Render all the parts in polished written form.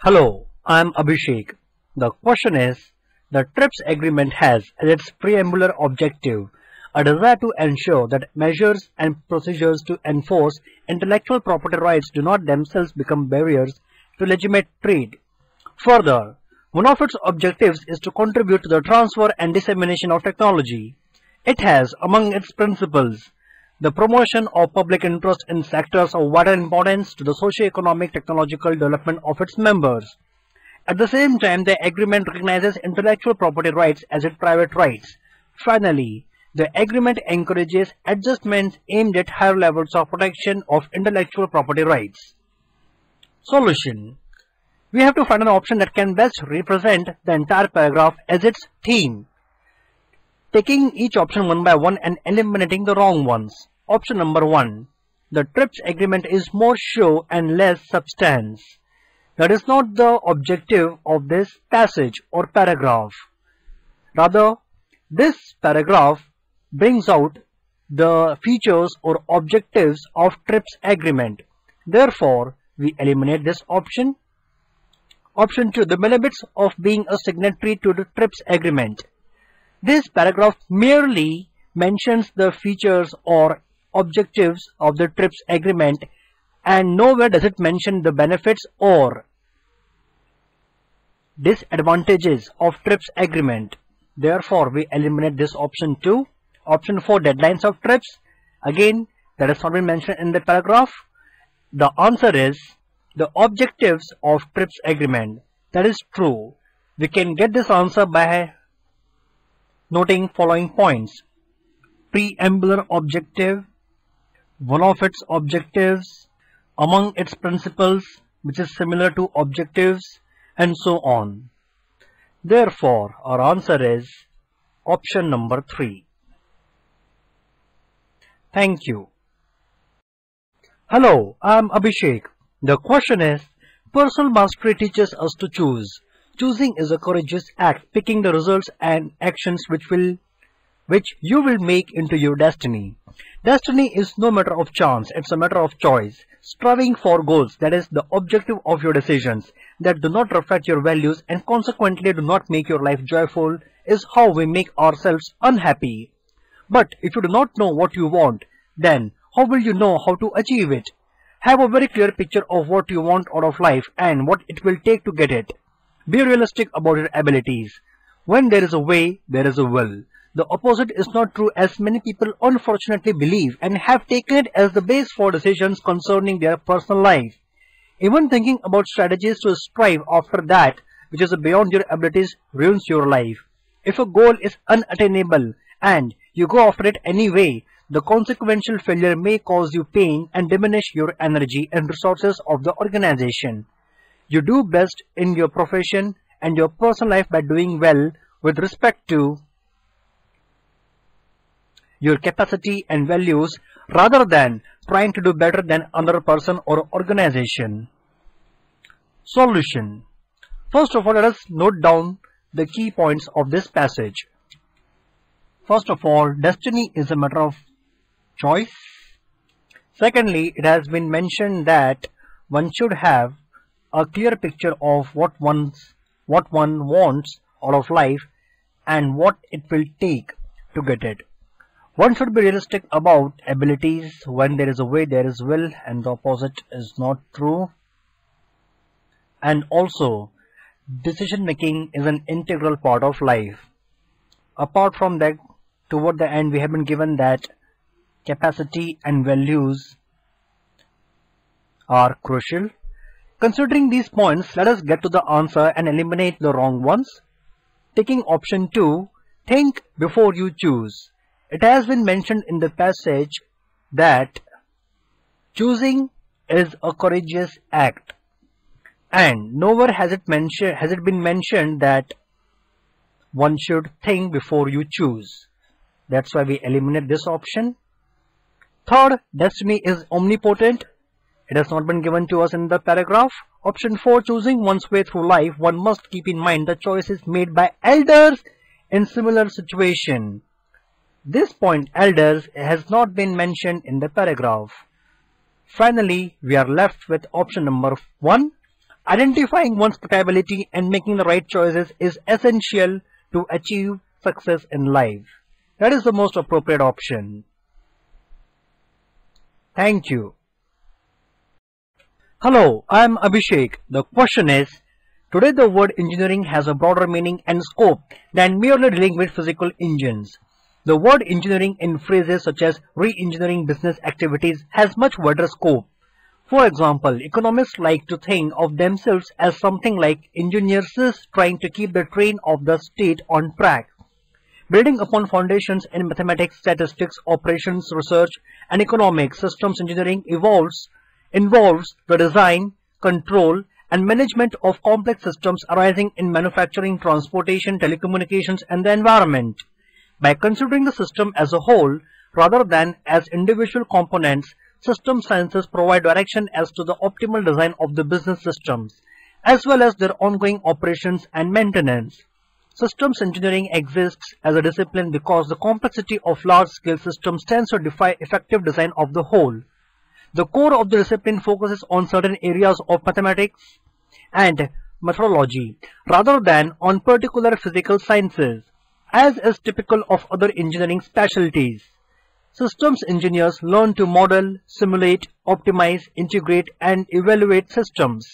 Hello, I am Abhishek. The question is, the TRIPS agreement has as its preambular objective a desire to ensure that measures and procedures to enforce intellectual property rights do not themselves become barriers to legitimate trade. Further, one of its objectives is to contribute to the transfer and dissemination of technology. It has, among its principles, the promotion of public interest in sectors of vital importance to the socio-economic technological development of its members. At the same time, the agreement recognizes intellectual property rights as its private rights. Finally, the agreement encourages adjustments aimed at higher levels of protection of intellectual property rights. Solution: we have to find an option that can best represent the entire paragraph as its theme, taking each option one by one and eliminating the wrong ones. Option number 1. The TRIPS agreement is more show and less substance. That is not the objective of this passage or paragraph. Rather, this paragraph brings out the features or objectives of TRIPS agreement. Therefore, we eliminate this option. Option 2. The benefits of being a signatory to the TRIPS agreement. This paragraph merely mentions the features or objectives of the TRIPS agreement, and nowhere does it mention the benefits or disadvantages of TRIPS agreement. Therefore, we eliminate this option 2. Option 4. Deadlines of TRIPS. Again, that has not been mentioned in the paragraph. The answer is the objectives of TRIPS agreement. That is true. We can get this answer by noting following points. Preambular objective, one of its objectives, among its principles, which is similar to objectives, and so on. Therefore, our answer is option number 3. Thank you. Hello, I am Abhishek. The question is, personal mastery teaches us to choose. Choosing is a courageous act, picking the results and actions which you will make into your destiny. Destiny is no matter of chance, it's a matter of choice. Striving for goals, that is the objective of your decisions, that do not reflect your values and consequently do not make your life joyful, is how we make ourselves unhappy. But if you do not know what you want, then how will you know how to achieve it? Have a very clear picture of what you want out of life and what it will take to get it. Be realistic about your abilities. When there is a way, there is a will. The opposite is not true, as many people unfortunately believe and have taken it as the base for decisions concerning their personal life. Even thinking about strategies to strive after that which is beyond your abilities ruins your life. If a goal is unattainable and you go after it anyway, the consequential failure may cause you pain and diminish your energy and resources of the organization. You do best in your profession and your personal life by doing well with respect to your capacity and values rather than trying to do better than another person or organization. Solution: first of all, let us note down the key points of this passage. First of all, destiny is a matter of choice. Secondly, it has been mentioned that one should have a clear picture of what one wants out of life and what it will take to get it. One should be realistic about abilities. When there is a way, there is will, and the opposite is not true. And also, decision making is an integral part of life. Apart from that, toward the end, we have been given that capacity and values are crucial. Considering these points, let us get to the answer and eliminate the wrong ones. Taking option 2, think before you choose. It has been mentioned in the passage that choosing is a courageous act, and nowhere has it been mentioned that one should think before you choose. That's why we eliminate this option. Third, destiny is omnipotent. It has not been given to us in the paragraph. Option 4, choosing one's way through life, one must keep in mind the choices made by elders in similar situation. This point, elders, has not been mentioned in the paragraph. Finally, we are left with option number 1. Identifying one's capability and making the right choices is essential to achieve success in life. That is the most appropriate option. Thank you. Hello, I am Abhishek. The question is, today the word engineering has a broader meaning and scope than merely dealing with physical engines. The word engineering in phrases such as re-engineering business activities has much wider scope. For example, economists like to think of themselves as something like engineers trying to keep the train of the state on track. Building upon foundations in mathematics, statistics, operations, research, and economics, systems engineering involves the design, control, and management of complex systems arising in manufacturing, transportation, telecommunications, and the environment. By considering the system as a whole rather than as individual components, system sciences provide direction as to the optimal design of the business systems, as well as their ongoing operations and maintenance. Systems engineering exists as a discipline because the complexity of large-scale systems tends to defy effective design of the whole. The core of the discipline focuses on certain areas of mathematics and methodology rather than on particular physical sciences, as is typical of other engineering specialties. Systems engineers learn to model, simulate, optimize, integrate, and evaluate systems.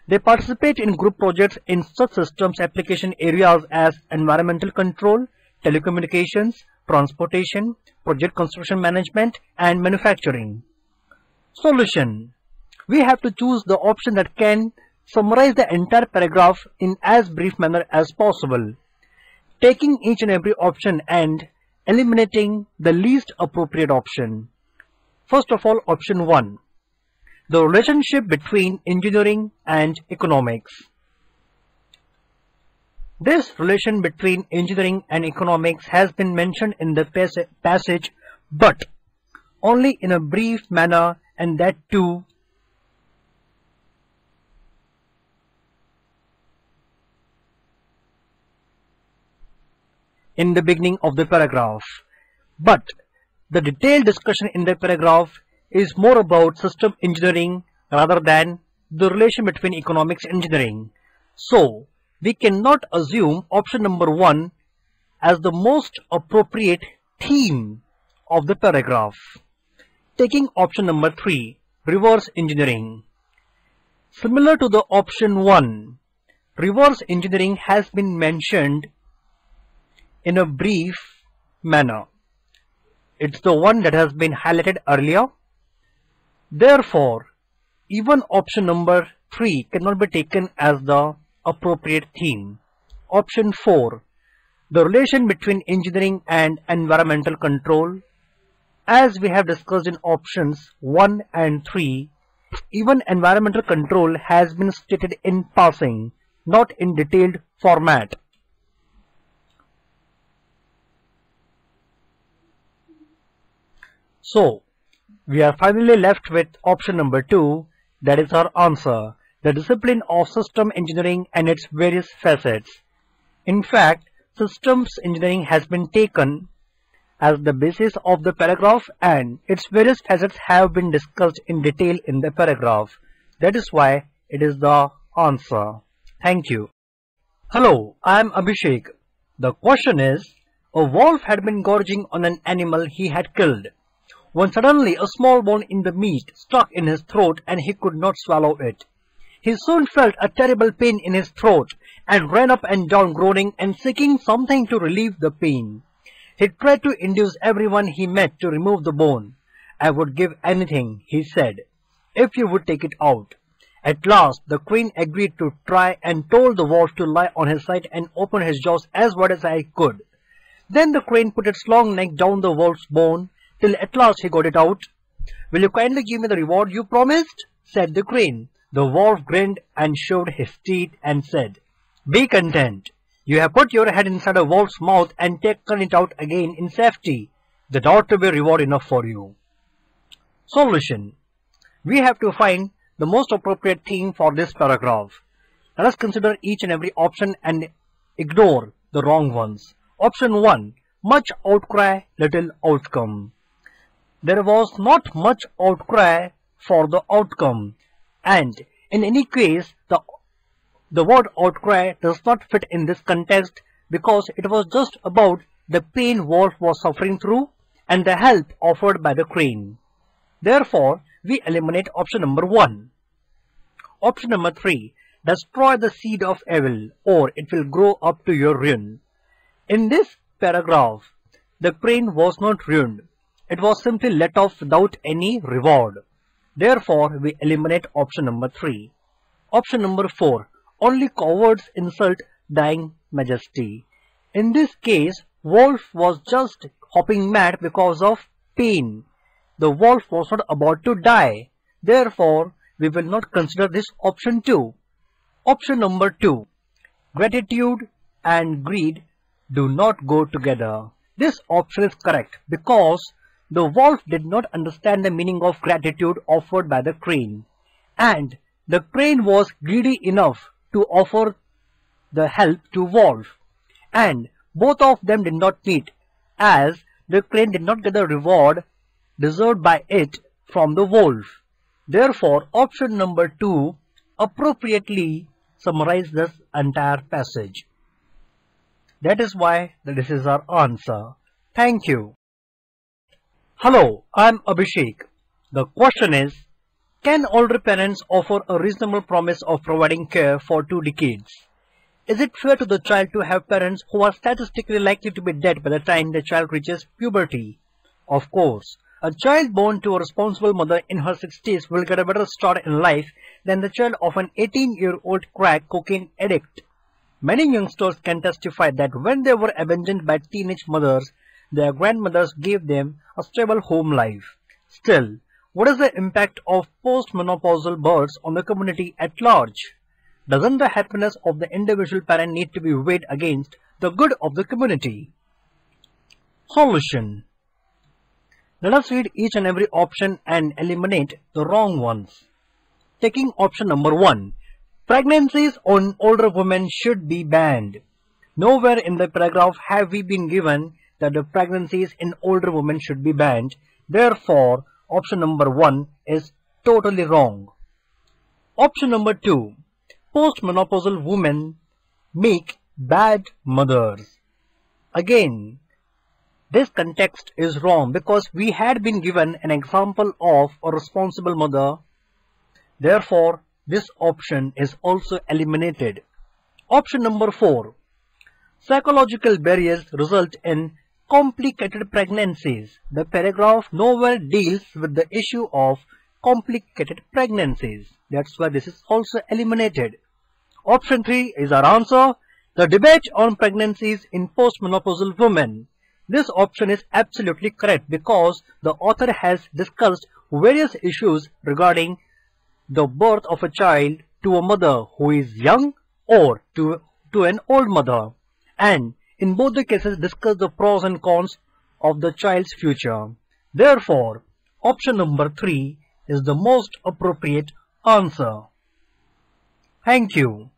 They participate in group projects in such systems application areas as environmental control, telecommunications, transportation, project construction management, and manufacturing. Solution: we have to choose the option that can summarize the entire paragraph in as brief manner as possible, taking each and every option and eliminating the least appropriate option. First of all, option 1. The relationship between engineering and economics. This relation between engineering and economics has been mentioned in the passage, but only in a brief manner, and that too in the beginning of the paragraph. But the detailed discussion in the paragraph is more about system engineering rather than the relation between economics and engineering. So we cannot assume option number 1 as the most appropriate theme of the paragraph. Taking option number 3, reverse engineering. Similar to the option 1, reverse engineering has been mentioned in a brief manner. It's the one that has been highlighted earlier. Therefore, even option number 3 cannot be taken as the appropriate theme. Option 4, the relation between engineering and environmental control. As we have discussed in options 1 and 3, even environmental control has been stated in passing, not in detailed format. So, we are finally left with option number 2, that is our answer, the discipline of system engineering and its various facets. In fact, systems engineering has been taken as the basis of the paragraph and its various facets have been discussed in detail in the paragraph. That is why it is the answer. Thank you. Hello, I am Abhishek. The question is, a wolf had been gorging on an animal he had killed, when suddenly a small bone in the meat stuck in his throat and he could not swallow it. He soon felt a terrible pain in his throat and ran up and down groaning and seeking something to relieve the pain. He tried to induce everyone he met to remove the bone. "I would give anything," he said, "if you would take it out." At last the crane agreed to try and told the wolf to lie on his side and open his jaws as wide as I could. Then the crane put its long neck down the wolf's bone till at last he got it out. "Will you kindly give me the reward you promised?" said the crane. The wolf grinned and showed his teeth and said, "Be content. You have put your head inside a wolf's mouth and taken it out again in safety. That ought to be reward enough for you." Solution: we have to find the most appropriate theme for this paragraph. Let us consider each and every option and ignore the wrong ones. Option 1, much outcry, little outcome. There was not much outcry for the outcome, and In any case, the word outcry does not fit in this context because it was just about the pain Wolf was suffering through and the help offered by the crane. Therefore, we eliminate option number 1. Option number 3. Destroy the seed of evil, or it will grow up to your ruin. In this paragraph, the crane was not ruined. It was simply let off without any reward. Therefore, we eliminate option number 3. Option number 4. Only cowards insult dying majesty. In this case, Wolf was just hopping mad because of pain. The wolf was not about to die. Therefore, we will not consider this option 2. Option number 2. Gratitude and greed do not go together. This option is correct because the wolf did not understand the meaning of gratitude offered by the crane, and the crane was greedy enough to offer the help to wolf, and both of them did not meet, as the crane did not get the reward deserved by it from the wolf. Therefore, option number 2 appropriately summarizes this entire passage. That is why this is our answer. Thank you. Hello, I am Abhishek. The question is, can older parents offer a reasonable promise of providing care for 2 decades? Is it fair to the child to have parents who are statistically likely to be dead by the time the child reaches puberty? Of course, a child born to a responsible mother in her 60s will get a better start in life than the child of an 18-year-old crack cocaine addict. Many youngsters can testify that when they were abandoned by teenage mothers, their grandmothers gave them a stable home life. Still, what is the impact of postmenopausal births on the community at large? Doesn't the happiness of the individual parent need to be weighed against the good of the community? Solution. Let us read each and every option and eliminate the wrong ones. Taking option number 1. Pregnancies on older women should be banned. Nowhere in the paragraph have we been given that the pregnancies in older women should be banned. Therefore, option number 1 is totally wrong. Option number 2. Postmenopausal women make bad mothers. Again, this context is wrong because we had been given an example of a responsible mother. Therefore, this option is also eliminated. Option number 4. Psychological barriers result in complicated pregnancies. The paragraph nowhere deals with the issue of complicated pregnancies. That's why this is also eliminated. Option 3 is our answer. The debate on pregnancies in postmenopausal women. This option is absolutely correct because the author has discussed various issues regarding the birth of a child to a mother who is young or to an old mother, and in both the cases discuss the pros and cons of the child's future. Therefore, option number 3 is the most appropriate answer. Thank you.